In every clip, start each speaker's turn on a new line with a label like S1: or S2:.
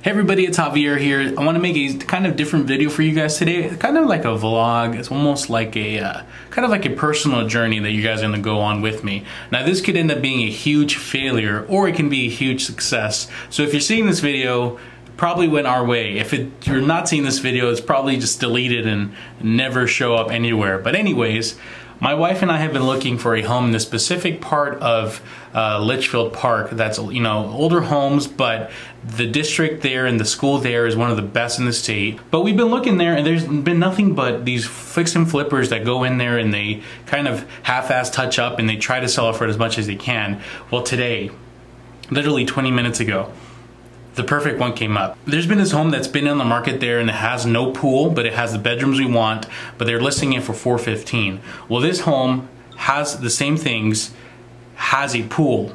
S1: Hey everybody, it's Javier here. I want to make a kind of different video for you guys today. Kind of like a vlog. It's almost like a kind of like a personal journey that you guys are going to go on with me. Now this could end up being a huge failure or it can be a huge success. So if you're seeing this video, it probably went our way. If you're not seeing this video, it's probably just deleted and never show up anywhere. But anyways, my wife and I have been looking for a home in the specific part of Litchfield Park that's, you know, older homes, but the district there and the school there is one of the best in the state. But we've been looking there and there's been nothing but these fix and flippers that go in there and they kind of half-ass touch up and they try to sell it for as much as they can. Well, today, literally 20 minutes ago, the perfect one came up. There's been this home that's been on the market there and it has no pool, but it has the bedrooms we want, but they're listing it for $415,000. Well, this home has the same things, has a pool,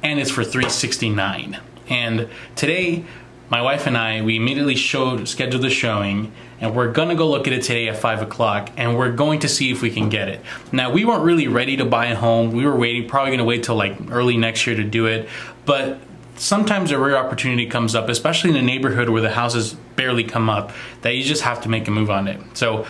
S1: and it's for $369,000. And today, my wife and I, we immediately scheduled the showing, and we're gonna go look at it today at 5 o'clock, and we're going to see if we can get it. Now, we weren't really ready to buy a home. We were probably gonna wait till like early next year to do it, but sometimes a rare opportunity comes up, especially in a neighborhood where the houses barely come up, that you just have to make a move on it. So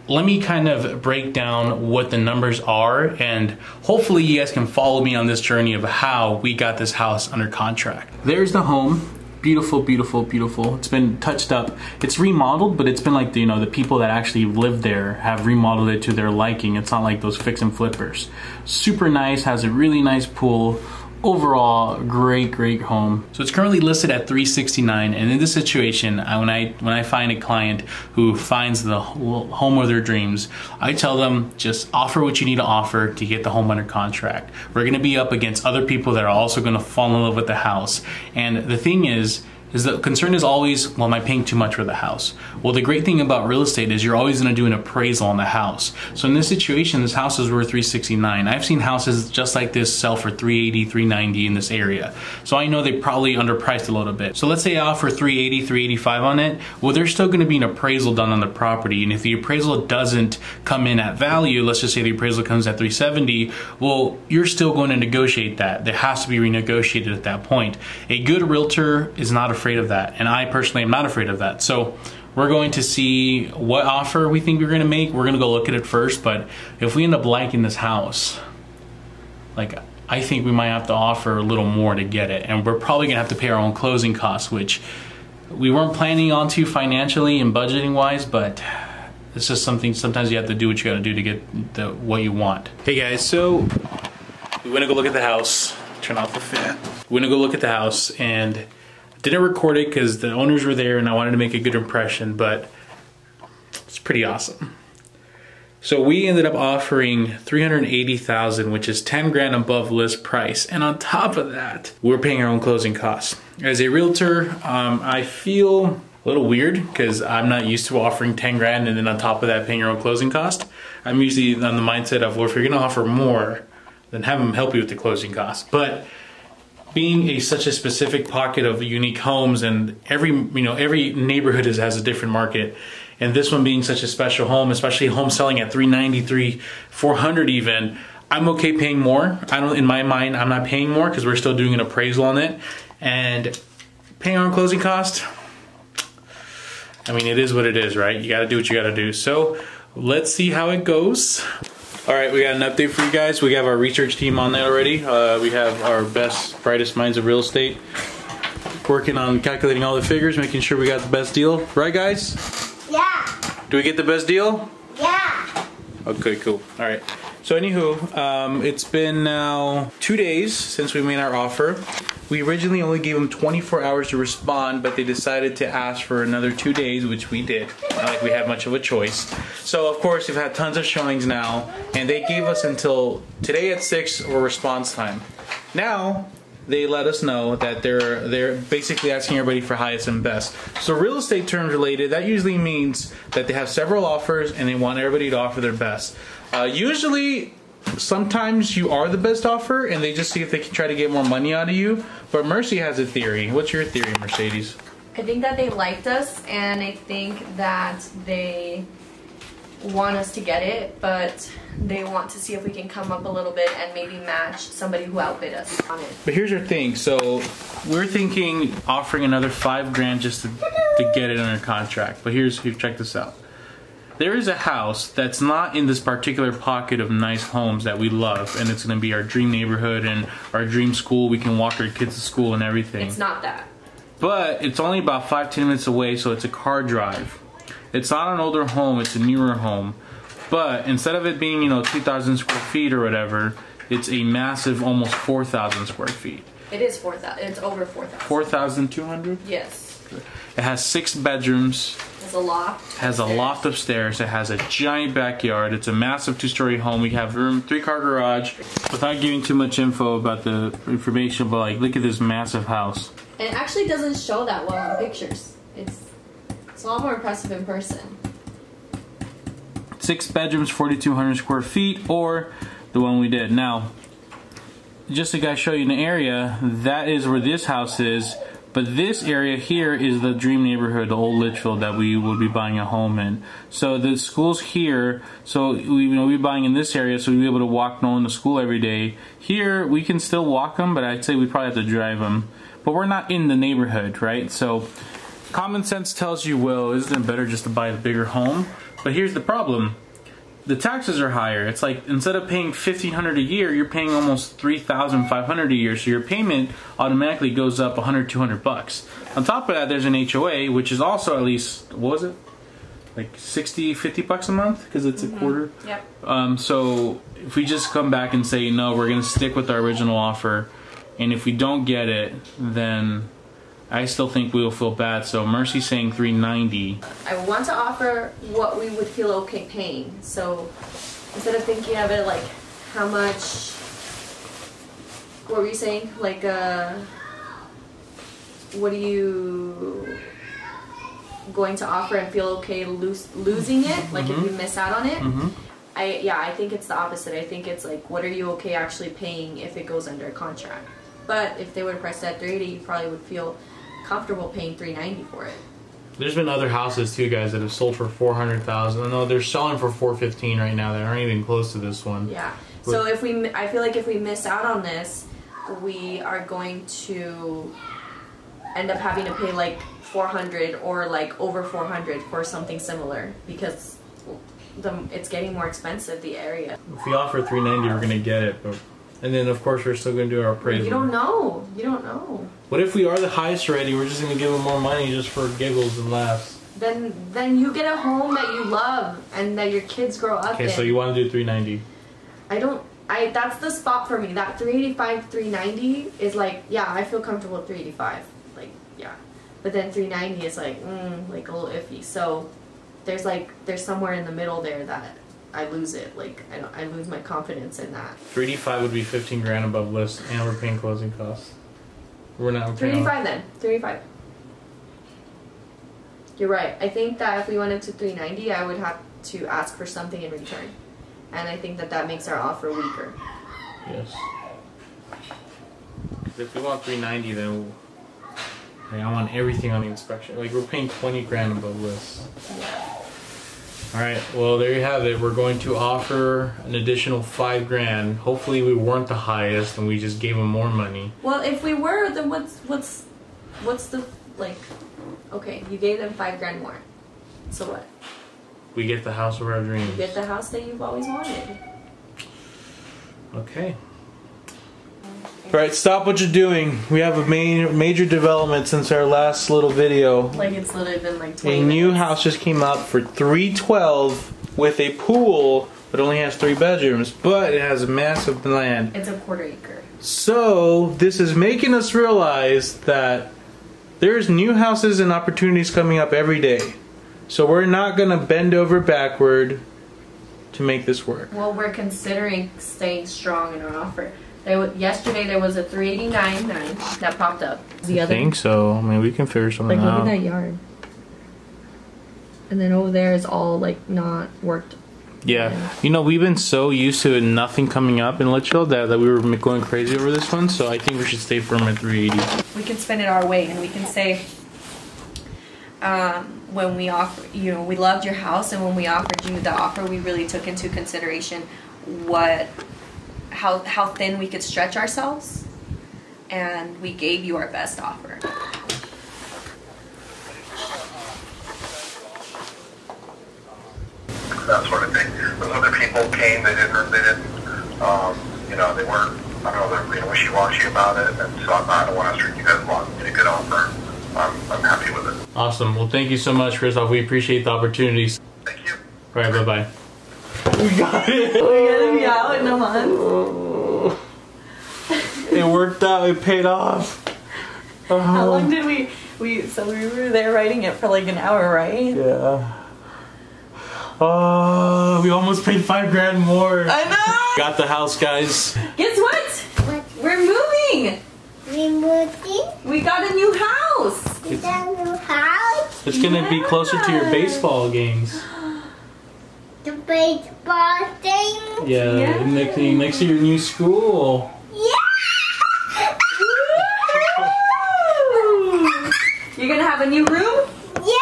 S1: let me kind of break down what the numbers are, and hopefully you guys can follow me on this journey of how we got this house under contract. There's the home. Beautiful, beautiful, beautiful. It's been touched up. It's remodeled, but it's been like, you know, the people that actually live there have remodeled it to their liking. It's not like those fix and flippers. Super nice, has a really nice pool. Overall, great home. So it's currently listed at $369,000, and in this situation, when I find a client who finds the home of their dreams, I tell them just offer what you need to offer to get the home under contract. We're gonna be up against other people that are also gonna fall in love with the house. And the thing is the concern is always, well, am I paying too much for the house? Well, the great thing about real estate is you're always gonna do an appraisal on the house. So in this situation, this house is worth $369,000. I've seen houses just like this sell for $380,000, $390,000 in this area. So I know they probably underpriced a little bit. So let's say I offer $380,000, $385,000 on it. Well, there's still gonna be an appraisal done on the property. And if the appraisal doesn't come in at value, let's just say the appraisal comes at $370,000, well, you're still going to negotiate that. There has to be renegotiated at that point. A good realtor is not afraid of that, and I personally am not afraid of that. So we're going to see what offer we think we're going to make. We're going to go look at it first, but if we end up liking this house, like, I think we might have to offer a little more to get it, and we're probably gonna have to pay our own closing costs, which we weren't planning on to financially and budgeting wise, but it's just something sometimes you have to do what you got to do to get what you want. Hey guys, so we went to go look at the house. Turn off the fan. We went to go look at the house and didn't record it because the owners were there and I wanted to make a good impression, but it's pretty awesome. So we ended up offering $380,000, which is 10 grand above list price. And on top of that, we're paying our own closing costs. As a realtor, I feel a little weird because I'm not used to offering 10 grand and then on top of that paying your own closing cost. I'm usually on the mindset of, well, if you're gonna offer more, then have them help you with the closing costs. But being such a specific pocket of unique homes, and every neighborhood has a different market, and this one being such a special home, especially a home selling at $393,000, $400,000 even, I'm okay paying more. In my mind, I'm not paying more because we're still doing an appraisal on it, and paying our own closing cost, I mean, it is what it is, right? You got to do what you got to do. So let's see how it goes. All right, we got an update for you guys. We have our research team on there already. We have our best, brightest minds of real estate working on calculating all the figures, making sure we got the best deal. Right, guys?
S2: Yeah.
S1: Do we get the best deal?
S2: Yeah.
S1: Okay, cool. All right. So anywho, it's been now 2 days since we made our offer. We originally only gave them 24 hours to respond, but they decided to ask for another 2 days, which we did. Not like we had much of a choice. So of course, we've had tons of showings now, and they gave us until today at 6 for response time. Now, they let us know that they're basically asking everybody for highest and best. So real estate terms related, that usually means that they have several offers and they want everybody to offer their best. Usually, sometimes you are the best offer and they just see if they can try to get more money out of you. But Mercy has a theory. What's your theory, Mercedes?
S3: I think that they liked us, and I think that they want us to get it, but they want to see if we can come up a little bit and maybe match somebody who outbid us on it.
S1: But here's your thing. So we're thinking offering another $5,000 just to get it under contract. But here, check this out. There is a house that's not in this particular pocket of nice homes that we love, and it's going to be our dream neighborhood and our dream school. We can walk our kids to school and everything.
S3: It's not that.
S1: But it's only about 5-10 minutes away, so it's a car drive. It's not an older home, it's a newer home. But instead of it being, 2,000 square feet or whatever, it's a massive, almost 4,000 square feet.
S3: It is 4,000. It's over 4,000.
S1: 4,200?
S3: Yes.
S1: It has 6 bedrooms.
S3: Has a loft.
S1: Has a loft upstairs. It has a giant backyard. It's a massive 2-story home. We have room, 3-car garage. Without giving too much info about the information, but like, look at this massive house.
S3: And it actually doesn't show that well in pictures. It's a lot more impressive in person.
S1: 6 bedrooms, 4,200 square feet, or the one we did. Now, just to guys show you an area, that is where this house is. But this area here is the dream neighborhood, the old Litchfield that we will be buying a home in. So the school's here, so we'll be buying in this area, so we'll be able to walk Nolan to school every day. Here, we can still walk them, but I'd say we probably have to drive them. But we're not in the neighborhood, right? So common sense tells you, well, isn't it better just to buy the bigger home? But here's the problem. The taxes are higher. It's like instead of paying $1,500 a year, you're paying almost $3,500 a year. So your payment automatically goes up $100-200. On top of that, there's an HOA, which is also at least, what was it? Like $60-50 a month because it's a quarter.
S3: Yep.
S1: So if we just come back and say no, we're going to stick with our original offer, and if we don't get it, then I still think we will feel bad. So Mercy's saying $390.
S3: I want to offer what we would feel okay paying. So instead of thinking of it like how much, what were you saying? Like what are you going to offer and feel okay losing it? Like if you miss out on it? I think it's the opposite. I think it's like, what are you okay actually paying if it goes under a contract? But if they would have priced it at $380, you probably would feel comfortable paying $390 for it.
S1: There's been other houses too, guys, that have sold for $400,000. No, they're selling for $415 right now. They aren't even close to this one.
S3: Yeah. So I feel like if we miss out on this, we are going to end up having to pay like $400 or like over $400 for something similar because it's getting more expensive, the area.
S1: If we offer $390, we're gonna get it, and then of course we're still gonna do our appraisal.
S3: You don't know. You don't know.
S1: What if we are the highest rating? We're just gonna give them more money just for giggles and laughs.
S3: Then you get a home that you love and that your kids grow up in.
S1: Okay, so you want to do $390?
S3: That's the spot for me. That $385, $390 is like, yeah, I feel comfortable at $385. Like, yeah. But then $390 is like a little iffy. So there's somewhere in the middle there that I lose it. Like I lose my confidence in that.
S1: $385 would be $15,000 above list, and we're paying closing costs. We're not paying.
S3: $385 then. $385. You're right. I think that if we went into $390, I would have to ask for something in return, and I think that makes our offer weaker.
S1: Yes. If we want $390, then I want everything on the inspection. Like we're paying $20,000 above list.
S3: Yeah.
S1: Alright, well there you have it. We're going to offer an additional $5,000. Hopefully we weren't the highest and we just gave them more money.
S3: Well, if we were, then what's the, like, okay, you gave them $5,000 more. So what?
S1: We get the house of our dreams.
S3: You get the house that you've always wanted.
S1: Okay. Alright, stop what you're doing. We have a major development since our last little video.
S3: Like it's literally been like 20
S1: minutes. A new house just came up for $312 with a pool, but only has 3 bedrooms, but it has a massive land.
S3: It's a 1/4 acre.
S1: So this is making us realize that there's new houses and opportunities coming up every day. So we're not gonna bend over backward to make this work.
S3: Well, we're considering staying strong in our offer. Yesterday there was a $389.9 that popped up.
S1: I think so. I mean, we can figure something out.
S3: Like, look at that yard. And then over there is all like not worked.
S1: Yeah, you know, we've been so used to nothing coming up in Litchfield that we were going crazy over this one. So I think we should stay firm at $380.
S3: We can spin it our way, and we can say, when we offer, you know, we loved your house, and when we offered you the offer, we really took into consideration how thin we could stretch ourselves, and we gave you our best offer.
S4: That sort of thing. Those other people came, they didn't, you know, they weren't, I don't know, they're being wishy-washy about it, and so I don't want to string you guys along. It's a good offer. I'm happy with it.
S1: Awesome. Well, thank you so much, Christoph. We appreciate the opportunities.
S4: Thank you.
S1: All right, bye-bye. We got it.
S3: We're gonna be out in a month.
S1: It worked out. It paid off.
S3: How long did so we were there writing it for like an hour, right?
S1: Yeah. Oh, we almost paid $5,000 more.
S3: I know.
S1: Got the house, guys.
S3: Guess what?
S2: What?
S3: We're moving.
S2: We moving?
S3: We got a new house.
S2: Is that new house?
S1: It's gonna be closer to your baseball games.
S2: The baseball thing?
S1: Yeah, next to your new school.
S2: Yeah!
S3: You're gonna have a new room?
S2: Yeah!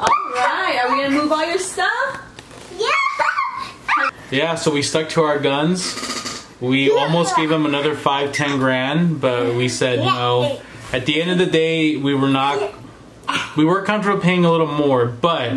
S3: Alright, are we gonna move all your stuff?
S2: Yeah!
S1: Yeah, so we stuck to our guns. We almost gave them another $5-10 grand, but we said no. At the end of the day, we weren't comfortable paying a little more, but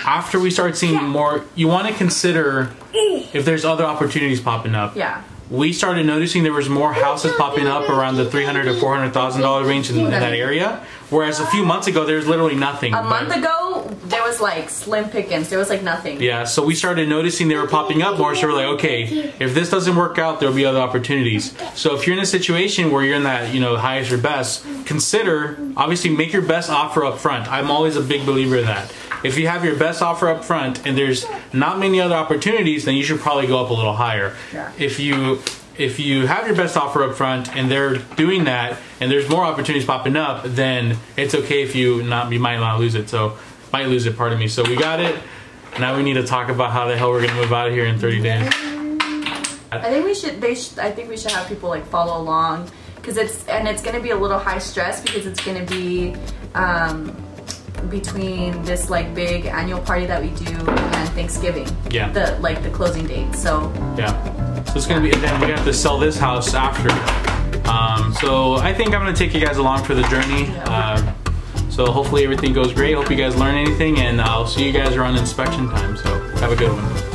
S1: after we start seeing more, you want to consider if there's other opportunities popping up.
S3: Yeah.
S1: We started noticing there was more houses popping up around the $300,000 to $400,000 range in that area, whereas a few months ago there was literally nothing.
S3: A month ago, there was like slim pickings. There was like nothing.
S1: Yeah, so we started noticing they were popping up more, so we're like, okay, if this doesn't work out, there'll be other opportunities. So if you're in a situation where you're in that, you know, highest or best, consider, obviously make your best offer up front. I'm always a big believer in that. If you have your best offer up front and there's not many other opportunities, then you should probably go up a little higher.
S3: Yeah.
S1: If you have your best offer up front and they're doing that and there's more opportunities popping up, then it's okay if you might not lose it. Pardon me. So we got it. Now we need to talk about how the hell we're gonna move out of here in 30 days.
S3: I think we should have people like follow along, because it's gonna be a little high stress, because it's gonna be between this like big annual party that we do and Thanksgiving. Yeah. The closing date. So
S1: yeah. So it's gonna be, and then we have to sell this house after. So I think I'm gonna take you guys along for the journey.
S3: Yeah.
S1: So hopefully everything goes great. Hope you guys learn anything, and I'll see you guys around inspection time. So have a good one.